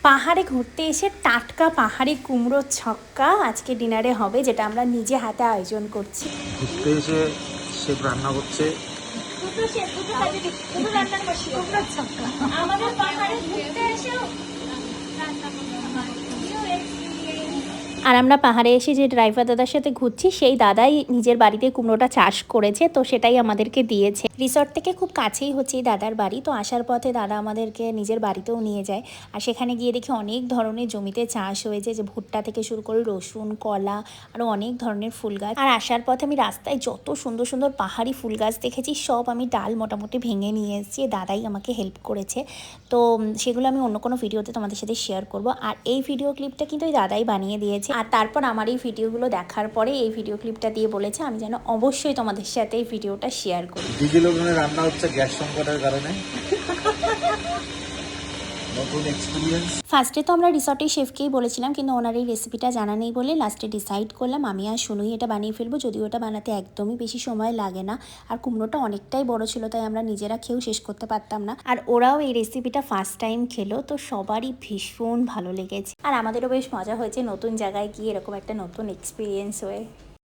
পাহাড়ে ঘুরতে এসে টাটকা পাহাড়ি কুমড়োর ছক্কা আজকে ডিনারে হবে, যেটা আমরা নিজে হাতে আয়োজন করছি। ঘুরতে এসে শেফ রান্না করছে। আমাদের পাহাড়ে ঘুরতে এসে আর আমরা পাহাড়ে এসে যে ড্রাইভার দাদার সাথে ঘুরছি, সেই দাদাই নিজের বাড়িতে কুমড়োটা চাষ করেছে, তো সেটাই আমাদেরকে দিয়েছে। রিসর্ট থেকে খুব কাছেই হচ্ছে এই দাদার বাড়ি, তো আসার পথে দাদা আমাদেরকে নিজের বাড়িতেও নিয়ে যায়। আর সেখানে গিয়ে দেখি অনেক ধরনের জমিতে চাষ হয়েছে, যে ভুট্টা থেকে শুরু করে রসুন, কলা, আরও অনেক ধরনের ফুল গাছ। আর আসার পথে আমি রাস্তায় যত সুন্দর সুন্দর পাহাড়ি ফুল গাছ দেখেছি, সব আমি ডাল মোটামুটি ভেঙে নিয়ে এসেছি। দাদাই আমাকে হেল্প করেছে, তো সেগুলো আমি অন্য কোনো ভিডিওতে তোমাদের সাথে শেয়ার করব। আর এই ভিডিও ক্লিপটা কিন্তু এই দাদাই বানিয়ে দিয়েছে। আর তারপর আমার এই ভিডিওগুলো দেখার পরে এই ভিডিও ক্লিপটা দিয়ে বলেছে আমি যেন অবশ্যই তোমাদের সাথে এই ভিডিওটা শেয়ার করি। ডিজেল ওভেনে রান্না হচ্ছে গ্যাস সংকটের কারণে। ফার্স্টে তো আমরা রিসর্টের শেফকেই বলেছিলাম, কিন্তু ওনার এই রেসিপিটা জানা নেই বলে লাস্টে ডিসাইড করলাম আমি আর শুনুই এটা বানিয়ে ফেলবো। যদিও এটা বানাতে একদমই বেশি সময় লাগে না, আর কুমড়োটা অনেকটাই বড় ছিল, তাই আমরা নিজেরা খেয়েও শেষ করতে পারতাম না। আর ওরাও এই রেসিপিটা ফার্স্ট টাইম খেলো, তো সবারই ভীষণ ভালো লেগেছে। আর আমাদেরও বেশ মজা হয়েছে নতুন জায়গায় গিয়ে এরকম একটা নতুন এক্সপিরিয়েন্স হয়ে।